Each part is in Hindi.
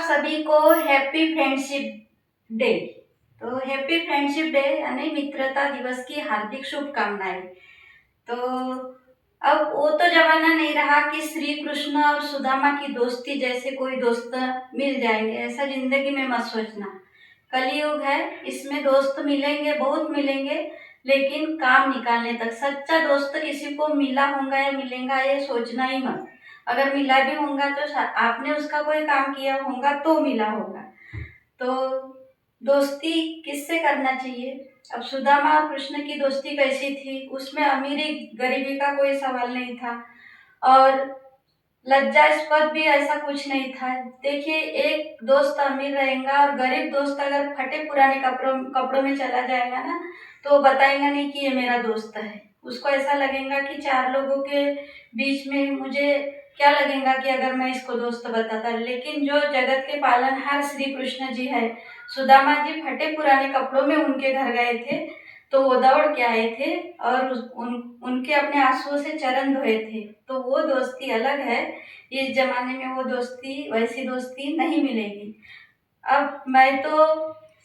सभी को हैप्पी फ्रेंडशिप डे। तो हैप्पी फ्रेंडशिप डे यानी मित्रता दिवस की हार्दिक शुभकामनाएं। तो अब वो तो जमाना नहीं रहा कि श्री कृष्ण और सुदामा की दोस्ती जैसे कोई दोस्त मिल जाएंगे, ऐसा जिंदगी में मत सोचना। कलयुग है, इसमें दोस्त मिलेंगे, बहुत मिलेंगे, लेकिन काम निकालने तक। सच्चा दोस्त किसी को मिला होगा या मिलेगा ये सोचना ही मत। अगर मिला भी होगा तो आपने उसका कोई काम किया होगा तो मिला होगा। तो दोस्ती किससे करना चाहिए? अब सुदामा और कृष्ण की दोस्ती कैसी थी? उसमें अमीरी गरीबी का कोई सवाल नहीं था और लज्जास्पद भी ऐसा कुछ नहीं था। देखिए, एक दोस्त अमीर रहेगा और गरीब दोस्त अगर फटे पुराने कपड़ों में चला जाएगा ना, तो बताएगा नहीं कि ये मेरा दोस्त है। उसको ऐसा लगेगा कि चार लोगों के बीच में मुझे क्या लगेगा कि अगर मैं इसको दोस्त बताता। लेकिन जो जगत के पालनहार श्री कृष्ण जी है, सुदामा जी फटे पुराने कपड़ों में उनके घर गए थे, तो वो दौड़ के आए थे और उनके अपने आंसुओं से चरण धोए थे। तो वो दोस्ती अलग है। इस जमाने में वो दोस्ती, वैसी दोस्ती नहीं मिलेगी। अब मैं तो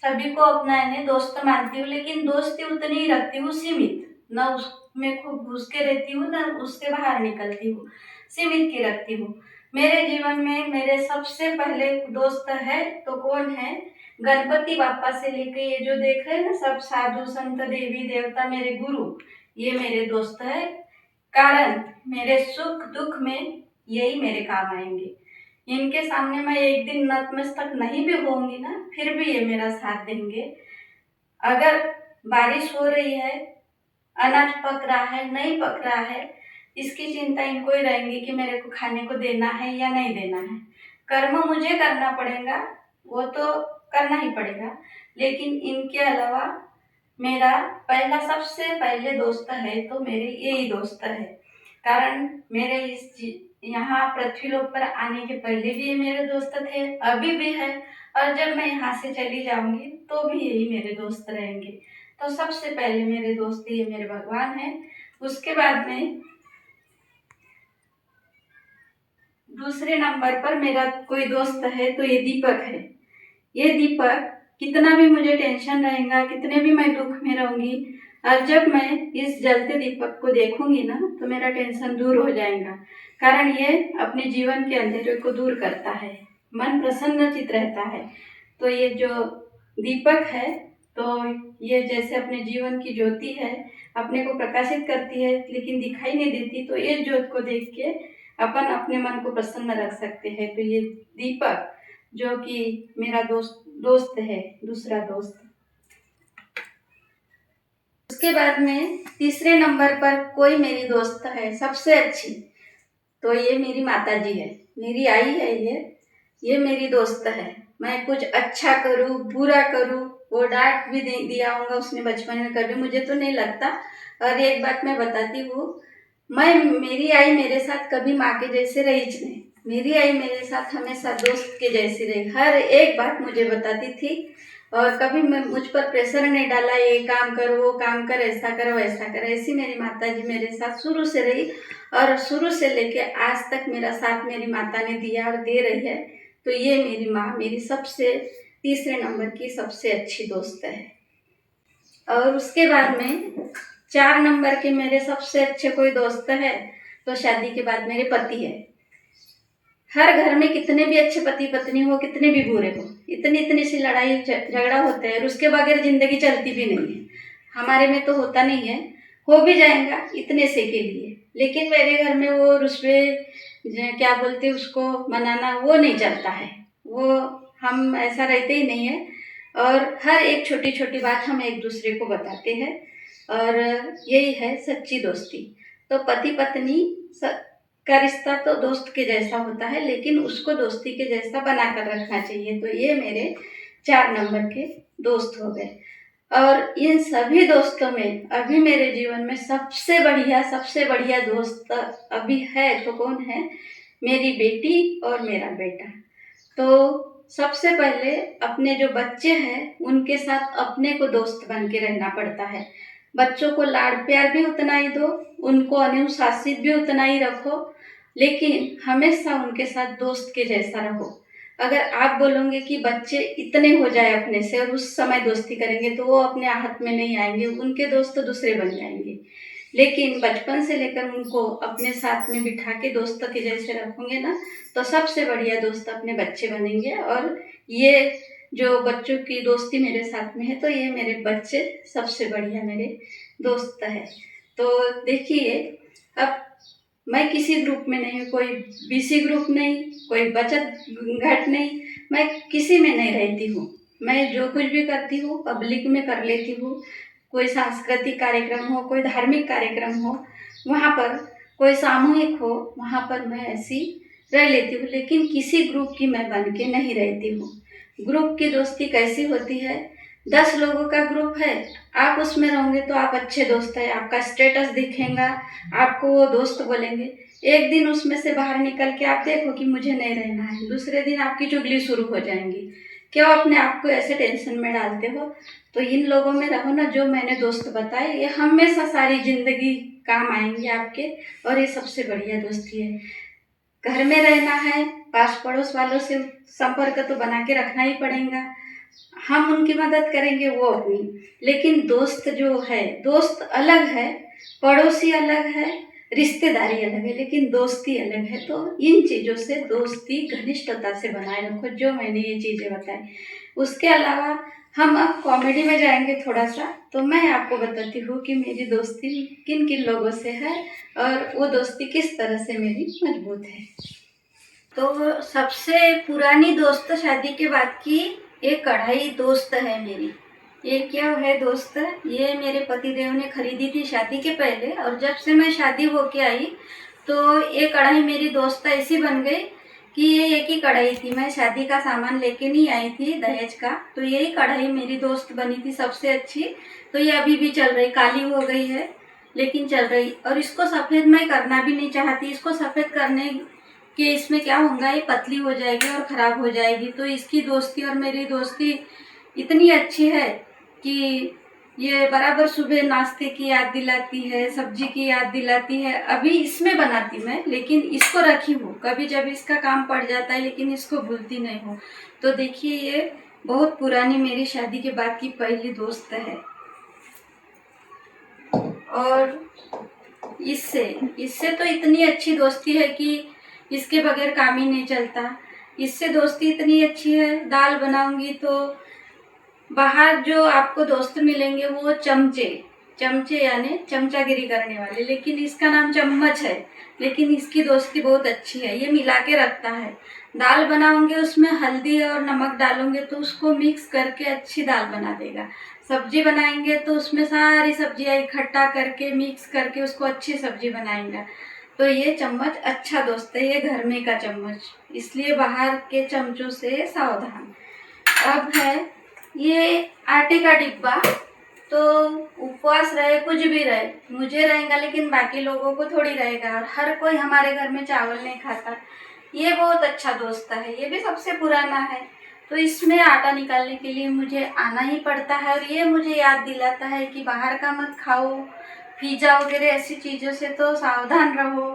सभी को अपना दोस्त मानती हूँ, लेकिन दोस्ती उतनी ही रखती हूँ, सीमित। न उसमें खूब घुस के रहती हूँ, न उससे बाहर निकलती हूँ, सीमित की रखती हूँ। मेरे जीवन में मेरे सबसे पहले दोस्त है तो कौन है? गणपति बापा से लेके ये जो देख रहे हैं ना सब साधु संत देवी देवता मेरे गुरु, ये मेरे दोस्त है। कारण मेरे सुख दुख में यही मेरे काम आएंगे। इनके सामने मैं एक दिन नतमस्तक नहीं भी होंगी ना, फिर भी ये मेरा साथ देंगे। अगर बारिश हो रही है, अनाज पक रहा है, नहीं पक रहा है, इसकी चिंता इनको ही रहेंगी कि मेरे को खाने को देना है या नहीं देना है। कर्म मुझे करना पड़ेगा, वो तो करना ही पड़ेगा, लेकिन इनके अलावा मेरा पहला सबसे पहले दोस्त है तो मेरे यही दोस्त है। कारण मेरे यहाँ पृथ्वी लोक पर आने के पहले भी ये मेरे दोस्त थे, अभी भी है, और जब मैं यहाँ से चली जाऊंगी तो भी यही मेरे दोस्त रहेंगे। तो सबसे पहले मेरे दोस्त ये मेरे भगवान है। उसके बाद में दूसरे नंबर पर मेरा कोई दोस्त है तो ये दीपक है। ये दीपक कितना भी मुझे टेंशन रहेगा, कितने भी मैं दुख में रहूंगी, और जब मैं इस जलते दीपक को देखूंगी ना तो मेरा टेंशन दूर हो जाएगा। कारण ये अपने जीवन के अंधेरे को दूर करता है, मन प्रसन्नचित रहता है। तो ये जो दीपक है तो ये जैसे अपने जीवन की ज्योति है, अपने को प्रकाशित करती है लेकिन दिखाई नहीं देती। तो ये ज्योत को देख के अपन अपने मन को प्रसन्न रख सकते हैं। तो ये दीपक जो कि मेरा दोस्त है, दूसरा दोस्त। उसके बाद में तीसरे नंबर पर कोई मेरी दोस्त है सबसे अच्छी, तो ये मेरी माता जी है, मेरी आई है। ये मेरी दोस्त है। मैं कुछ अच्छा करूँ बुरा करूँ, वो डांट भी दिया होगा उसने बचपन में, कभी मुझे तो नहीं लगता। और एक बात मैं बताती हूँ, मेरी आई मेरे साथ कभी माँ के जैसे रही नहीं। मेरी आई मेरे साथ हमेशा दोस्त के जैसी रही, हर एक बात मुझे बताती थी और कभी मुझ पर प्रेशर नहीं डाला, ये काम कर वो काम कर, ऐसा कर वैसा कर। ऐसी मेरी माता जी मेरे साथ शुरू से रही और शुरू से लेके आज तक मेरा साथ मेरी माता ने दिया और दे रही है। तो ये मेरी माँ मेरी सबसे तीसरे नंबर की सबसे अच्छी दोस्त है। और उसके बाद में 4 नंबर के मेरे सबसे अच्छे कोई दोस्त है तो शादी के बाद मेरे पति है। हर घर में कितने भी अच्छे पति पत्नी हो, कितने भी बुरे हो, इतनी सी लड़ाई झगड़ा होता है और उसके बगैर जिंदगी चलती भी नहीं है। हमारे में तो होता नहीं है, हो भी जाएगा इतने से के लिए, लेकिन मेरे घर में वो रुस्वे क्या बोलते उसको मनाना, वो नहीं चलता है। वो हम ऐसा रहते ही नहीं है और हर एक छोटी छोटी बात हम एक दूसरे को बताते हैं और यही है सच्ची दोस्ती। तो पति पत्नी का रिश्ता तो दोस्त के जैसा होता है, लेकिन उसको दोस्ती के जैसा बनाकर रखना चाहिए। तो ये मेरे 4 नंबर के दोस्त हो गए। और इन सभी दोस्तों में अभी मेरे जीवन में सबसे बढ़िया दोस्त अभी है तो कौन है? मेरी बेटी और मेरा बेटा। तो सबसे पहले अपने जो बच्चे हैं उनके साथ अपने को दोस्त बन के रहना पड़ता है। बच्चों को लाड़ प्यार भी उतना ही दो, उनको अनुशासित भी उतना ही रखो, लेकिन हमेशा उनके साथ दोस्त के जैसा रहो। अगर आप बोलोगे कि बच्चे इतने हो जाए अपने से और उस समय दोस्ती करेंगे तो वो अपने हाथ में नहीं आएंगे, उनके दोस्त तो दूसरे बन जाएंगे। लेकिन बचपन से लेकर उनको अपने साथ में बिठा के दोस्त के जैसे रखोगे ना, तो सबसे बढ़िया दोस्त अपने बच्चे बनेंगे। और ये जो बच्चों की दोस्ती मेरे साथ में है, तो ये मेरे बच्चे सबसे बढ़िया मेरे दोस्त है। तो देखिए, अब मैं किसी ग्रुप में नहीं हूँ, कोई बीसी ग्रुप नहीं, कोई बचत घाट नहीं, मैं किसी में नहीं रहती हूँ। मैं जो कुछ भी करती हूँ पब्लिक में कर लेती हूँ। कोई सांस्कृतिक कार्यक्रम हो, कोई धार्मिक कार्यक्रम हो, वहाँ पर कोई सामूहिक हो, वहाँ पर मैं ऐसी रह लेती हूँ। लेकिन किसी ग्रुप की मैं बन के नहीं रहती हूँ। ग्रुप की दोस्ती कैसी होती है, 10 लोगों का ग्रुप है, आप उसमें रहोगे तो आप अच्छे दोस्त हैं, आपका स्टेटस दिखेगा, आपको वो दोस्त बोलेंगे। एक दिन उसमें से बाहर निकल के आप देखो कि मुझे नहीं रहना है, दूसरे दिन आपकी चुगली शुरू हो जाएंगी। क्यों अपने आप को ऐसे टेंशन में डालते हो? तो इन लोगों में रहो ना, जो मैंने दोस्त बताए, ये हमेशा सारी जिंदगी काम आएंगे आपके। और ये सबसे बढ़िया दोस्ती है। घर में रहना है, पास पड़ोस वालों से संपर्क तो बना के रखना ही पड़ेगा, हम उनकी मदद करेंगे, वो अपनी। लेकिन दोस्त जो है, दोस्त अलग है, पड़ोसी अलग है, रिश्तेदारी अलग है, लेकिन दोस्ती अलग है। तो इन चीज़ों से दोस्ती घनिष्ठता से बनाए रखो, जो मैंने ये चीज़ें बताई। उसके अलावा हम अब कॉमेडी में जाएंगे थोड़ा सा, तो मैं आपको बताती हूँ कि मेरी दोस्ती किन किन लोगों से है और वो दोस्ती किस तरह से मेरी मजबूत है। तो सबसे पुरानी दोस्त शादी के बाद की एक कढ़ाई दोस्त है मेरी। ये क्या है दोस्त, ये मेरे पति देव ने खरीदी थी शादी के पहले, और जब से मैं शादी होके आई तो ये कढ़ाई मेरी दोस्त ऐसी बन गई कि ये एक ही कढ़ाई थी। मैं शादी का सामान लेके नहीं आई थी दहेज का, तो यही कढ़ाई मेरी दोस्त बनी थी सबसे अच्छी। तो ये अभी भी चल रही, काली हो गई है लेकिन चल रही। और इसको सफ़ेद मैं करना भी नहीं चाहती, इसको सफ़ेद करने कि इसमें क्या होगा, ये पतली हो जाएगी और ख़राब हो जाएगी। तो इसकी दोस्ती और मेरी दोस्ती इतनी अच्छी है कि ये बराबर सुबह नाश्ते की याद दिलाती है, सब्जी की याद दिलाती है। अभी इसमें बनाती मैं, लेकिन इसको रखी हूँ, कभी जब इसका काम पड़ जाता है, लेकिन इसको भूलती नहीं हूँ। तो देखिए, ये बहुत पुरानी मेरी शादी के बाद की पहली दोस्त है। और इससे इससे तो इतनी अच्छी दोस्ती है कि इसके बगैर काम ही नहीं चलता। इससे दोस्ती इतनी अच्छी है, दाल बनाऊंगी तो बाहर जो आपको दोस्त मिलेंगे वो चमचे चमचे यानी चमचागिरी करने वाले, लेकिन इसका नाम चम्मच है। लेकिन इसकी दोस्ती बहुत अच्छी है, ये मिला के रखता है। दाल बनाओगे उसमें हल्दी और नमक डालोगे तो उसको मिक्स करके अच्छी दाल बना देगा। सब्जी बनाएंगे तो उसमें सारी सब्जियाँ इकट्ठा करके मिक्स करके उसको अच्छी सब्जी बनाएंगे। तो ये चम्मच अच्छा दोस्त है, ये घर में का चम्मच, इसलिए बाहर के चमचों से सावधान। अब है ये आटे का डिब्बा। तो उपवास रहे कुछ भी रहे, मुझे रहेगा लेकिन बाकी लोगों को थोड़ी रहेगा, और हर कोई हमारे घर में चावल नहीं खाता। ये बहुत अच्छा दोस्त है, ये भी सबसे पुराना है। तो इसमें आटा निकालने के लिए मुझे आना ही पड़ता है, और ये मुझे याद दिलाता है कि बाहर का मत खाओ, पिज्ज़ा वगैरह ऐसी चीज़ों से तो सावधान रहो।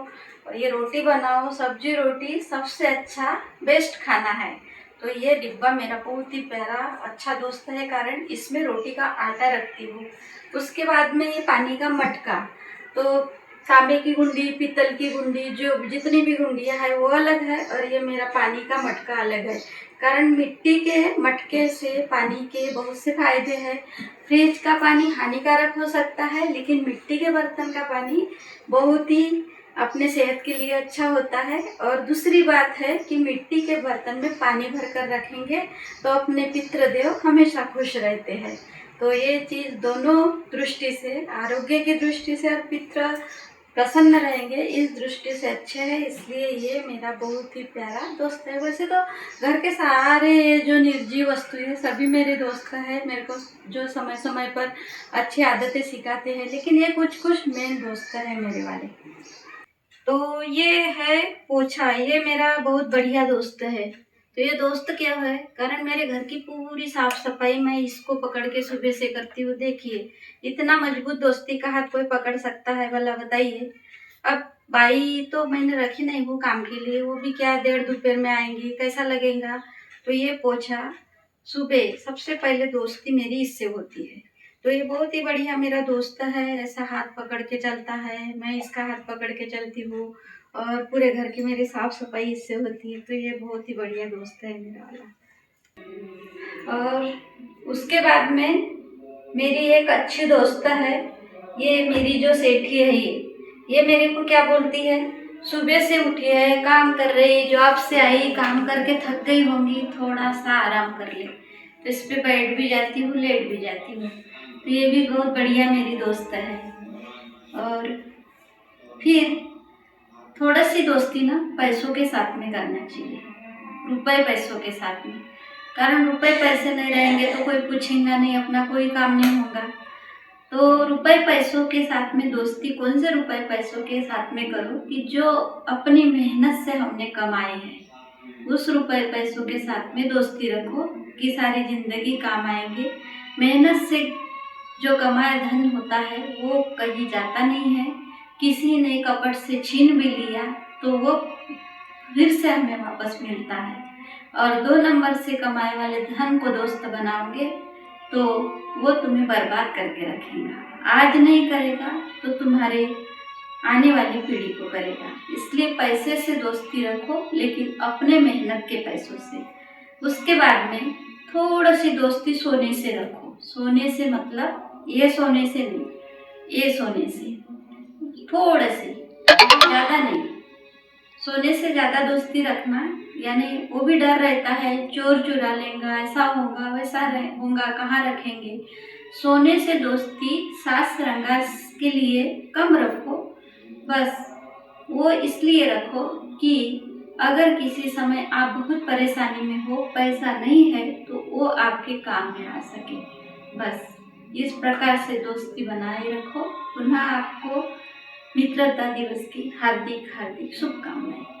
और ये रोटी बनाओ, सब्जी रोटी सबसे अच्छा बेस्ट खाना है। तो ये डिब्बा मेरा बहुत ही प्यारा अच्छा दोस्त है, कारण इसमें रोटी का आटा रखती हूँ। उसके बाद में ये पानी का मटका, तो तांबे की गुंडी, पीतल की गुंडी, जो जितनी भी गुंडियाँ हैं वो अलग है, और ये मेरा पानी का मटका अलग है। कारण मिट्टी के मटके से पानी के बहुत से फायदे हैं। फ्रिज का पानी हानिकारक हो सकता है, लेकिन मिट्टी के बर्तन का पानी बहुत ही अपने सेहत के लिए अच्छा होता है। और दूसरी बात है कि मिट्टी के बर्तन में पानी भर कर रखेंगे तो अपने पितृदेव हमेशा खुश रहते हैं। तो ये चीज़ दोनों दृष्टि से, आरोग्य की दृष्टि से और पितृ प्रसन्न रहेंगे इस दृष्टि से अच्छे है, इसलिए ये मेरा बहुत ही प्यारा दोस्त है। वैसे तो घर के सारे जो निर्जीव वस्तु है सभी मेरे दोस्त है, मेरे को जो समय समय पर अच्छी आदतें सिखाते हैं, लेकिन ये कुछ कुछ मेन दोस्त है मेरे वाले। तो ये है पोछा, ये मेरा बहुत बढ़िया दोस्त है। तो ये दोस्त क्या है, कारण मेरे घर की पूरी साफ सफाई मैं इसको पकड़ के सुबह से करती हूँ। देखिए, इतना मजबूत दोस्ती का हाथ कोई पकड़ सकता है भला बताइए। अब बाई तो मैंने रखी नहीं वो काम के लिए, वो भी क्या 1:30 दोपहर में आएंगी, कैसा लगेगा। तो ये पोछा सुबह सबसे पहले दोस्ती मेरी इससे होती है। तो ये बहुत ही बढ़िया मेरा दोस्त है, ऐसा हाथ पकड़ के चलता है, मैं इसका हाथ पकड़ के चलती हूँ और पूरे घर की मेरी साफ सफाई इससे होती है। तो ये बहुत ही बढ़िया दोस्त है मेरा वाला। और उसके बाद में मेरी एक अच्छी दोस्त है, ये मेरी जो सेठी है, ये मेरे को क्या बोलती है, सुबह से उठी है, काम कर रही, जॉब से आई, काम करके थक गई होंगी, थोड़ा सा आराम कर ले, तो इस पे बैठ भी जाती हूँ, लेट भी जाती हूँ। तो ये भी बहुत बढ़िया मेरी दोस्त है। और फिर थोड़ा सी दोस्ती ना पैसों के साथ में करना चाहिए, रुपए पैसों के साथ में। कारण रुपए पैसे नहीं रहेंगे तो कोई पूछेगा नहीं, अपना कोई काम नहीं होगा। तो रुपए पैसों के साथ में दोस्ती कौन से रुपए पैसों के साथ में करो कि जो अपनी मेहनत से हमने कमाए हैं, उस रुपए पैसों के साथ में दोस्ती रखो कि सारी जिंदगी काम आएंगे। मेहनत से जो कमाया धन होता है वो कहीं जाता नहीं है, किसी ने कपट से छीन भी लिया तो वो फिर से हमें वापस मिलता है। और 2 नंबर से कमाए वाले धन को दोस्त बनाओगे तो वो तुम्हें बर्बाद करके रखेगा, आज नहीं करेगा तो तुम्हारे आने वाली पीढ़ी को करेगा। इसलिए पैसे से दोस्ती रखो, लेकिन अपने मेहनत के पैसों से। उसके बाद में थोड़ा सी दोस्ती सोने से रखो। सोने से मतलब ये सोने से नहीं, ये सोने से, थोड़ा सी, ज़्यादा नहीं। सोने से ज़्यादा दोस्ती रखना यानी वो भी डर रहता है, चोर चुरा लेगा, ऐसा होगा वैसा होगा, कहाँ रखेंगे। सोने से दोस्ती सास श्रृंगार के लिए कम रखो, बस वो इसलिए रखो कि अगर किसी समय आप बहुत परेशानी में हो, पैसा नहीं है, तो वो आपके काम में आ सके। बस इस प्रकार से दोस्ती बनाए रखो। पुनः आपको मित्रता दिवस की हार्दिक हार्दिक शुभकामनाएं।